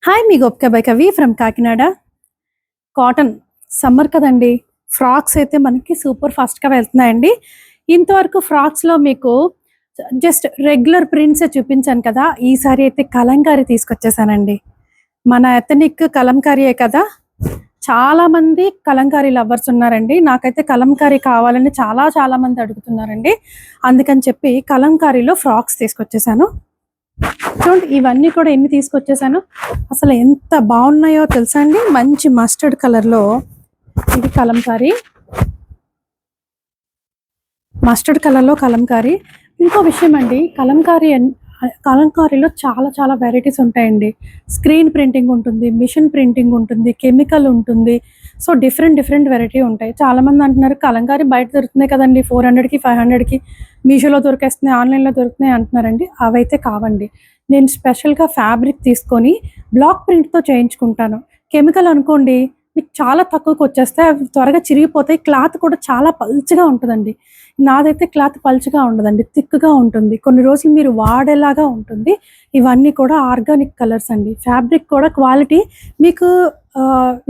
Hi మీ గొప్ప by కవి from Kakinada. Cotton summer కదండి, ఫ్రాక్స్ అయితే మనకి సూపర్ ఫాస్ట్గా వెళ్తున్నాయండి. ఇంతవరకు ఫ్రాక్స్లో మీకు జస్ట్ రెగ్యులర్ ప్రింట్సే చూపించాను కదా, ఈసారి అయితే కలంకారీ తీసుకొచ్చేసానండి. మన ఎథనిక్ కలంకారీయే కదా, చాలామంది కలంకారీ లవర్స్ ఉన్నారండి. నాకైతే కలంకారీ కావాలని చాలా మంది అడుగుతున్నారండి. అందుకని చెప్పి కలంకారీలో ఫ్రాక్స్ తీసుకొచ్చేసాను. చూడండి, ఇవన్నీ కూడా ఎన్ని తీసుకొచ్చేసాను, అసలు ఎంత బాగున్నాయో తెలుసా అండి. మంచి మస్టర్డ్ కలర్లో ఇది కలంకారీ, మస్టర్డ్ కలర్లో కలంకారీ. ఇంకో విషయం అండి, కలంకారీలో చాలా వెరైటీస్ ఉంటాయండి. స్క్రీన్ ప్రింటింగ్ ఉంటుంది, మిషన్ ప్రింటింగ్ ఉంటుంది, కెమికల్ ఉంటుంది. సో డిఫరెంట్ వెరైటీ ఉంటాయి. చాలామంది అంటున్నారు కలంకారీ బయట దొరుకుతున్నాయి కదండి, 400కి 500కి మీషోలో దొరికేస్తున్నాయి, ఆన్లైన్లో దొరుకుతున్నాయి అంటున్నారండి. అవైతే కావండి. నేను స్పెషల్గా ఫ్యాబ్రిక్ తీసుకొని బ్లాక్ ప్రింట్తో చేయించుకుంటాను. కెమికల్ అనుకోండి మీకు చాలా తక్కువకి వచ్చేస్తాయి, అవి త్వరగా చిరిగిపోతాయి. క్లాత్ కూడా చాలా పల్చగా ఉంటుందండి. నాదైతే క్లాత్ పల్చగా ఉండదండి, థిక్గా ఉంటుంది, కొన్ని రోజులు మీరు వాడేలాగా ఉంటుంది. ఇవన్నీ కూడా ఆర్గానిక్ కలర్స్ అండి. ఫ్యాబ్రిక్ కూడా క్వాలిటీ మీకు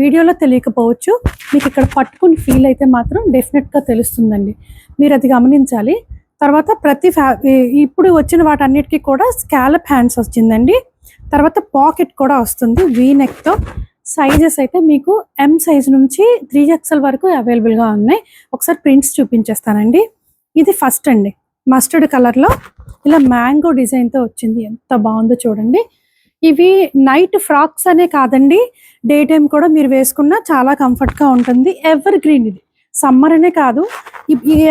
వీడియోలో తెలియకపోవచ్చు, మీకు ఇక్కడ పట్టుకుని ఫీల్ అయితే మాత్రం డెఫినెట్గా తెలుస్తుందండి. మీరు అది గమనించాలి. తర్వాత ఇప్పుడు వచ్చిన వాటన్నిటికీ కూడా స్కాలప్ హ్యాండ్స్ వచ్చిందండి. తర్వాత పాకెట్ కూడా వస్తుంది వీ నెక్తో. సైజెస్ అయితే మీకు M సైజ్ నుంచి 3XL వరకు అవైలబుల్గా ఉన్నాయి. ఒకసారి ప్రింట్స్ చూపించేస్తానండి. ఇది ఫస్ట్ అండి, మస్టర్డ్ కలర్లో ఇలా మ్యాంగో డిజైన్తో వచ్చింది. ఎంత బాగుందో చూడండి. ఇవి నైట్ ఫ్రాక్స్ అనే కాదండి, డే టైం కూడా మీరు వేసుకున్నా చాలా కంఫర్ట్గా ఉంటుంది. ఎవర్ గ్రీన్ ఇది, సమ్మర్ అనే కాదు,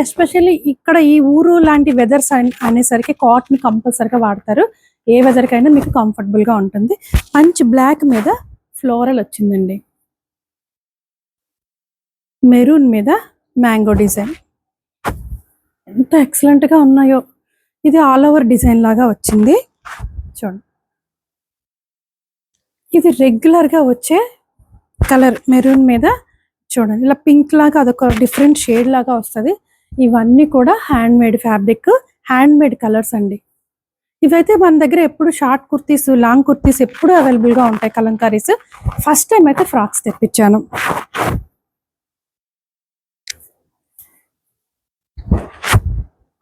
ఎస్పెషల్లీ ఇక్కడ ఈ ఊరు లాంటి వెదర్స్ అనేసరికి కాటన్ కంపల్సరీగా వాడతారు. ఏ వెదర్కైనా మీకు కంఫర్టబుల్గా ఉంటుంది. మంచి బ్లాక్ మీద ఫ్లోరల్ వచ్చిందండి, మెరూన్ మీద మ్యాంగో డిజైన్. ఎంత ఎక్సలెంట్గా ఉన్నాయో. ఇది ఆల్ ఓవర్ డిజైన్ లాగా వచ్చింది చూడండి. ఇది రెగ్యులర్గా వచ్చే కలర్ మెరూన్ మీద చూడండి, ఇలా పింక్ లాగా అదొక డిఫరెంట్ షేడ్ లాగా వస్తుంది. ఇవన్నీ కూడా hand made fabric, hand made colours అండి. ఇవైతే మన దగ్గర ఎప్పుడు షార్ట్ కుర్తీస్, లాంగ్ కుర్తీస్ ఎప్పుడు అవైలబుల్గా ఉంటాయి కలంకారీస్. ఫస్ట్ టైం అయితే ఫ్రాక్స్ తెప్పించాను.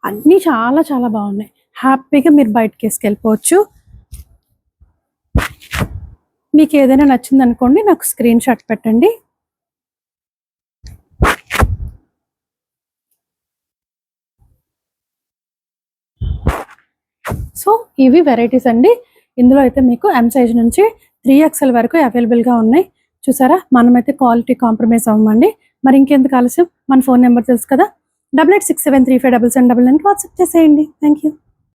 అన్నీ చాలా బాగున్నాయి. హ్యాపీగా మీరు బయటకి వేసుకెళ్ళిపోవచ్చు. మీకు ఏదైనా నచ్చింది అనుకోండి, నాకు స్క్రీన్ షాట్ పెట్టండి. సో ఇవి వెరైటీస్ అండి. ఇందులో అయితే మీకు M సైజ్ నుంచి 3XL వరకు అవైలబుల్గా ఉన్నాయి. చూసారా, మనమైతే క్వాలిటీ కాంప్రమైజ్ అవ్వమండి. మరి ఇంకెందుకు ఆలస్యం, మన ఫోన్ నెంబర్ తెలుసు కదా, 8867357799కి వాట్సాప్ చేసేయండి. Thank you.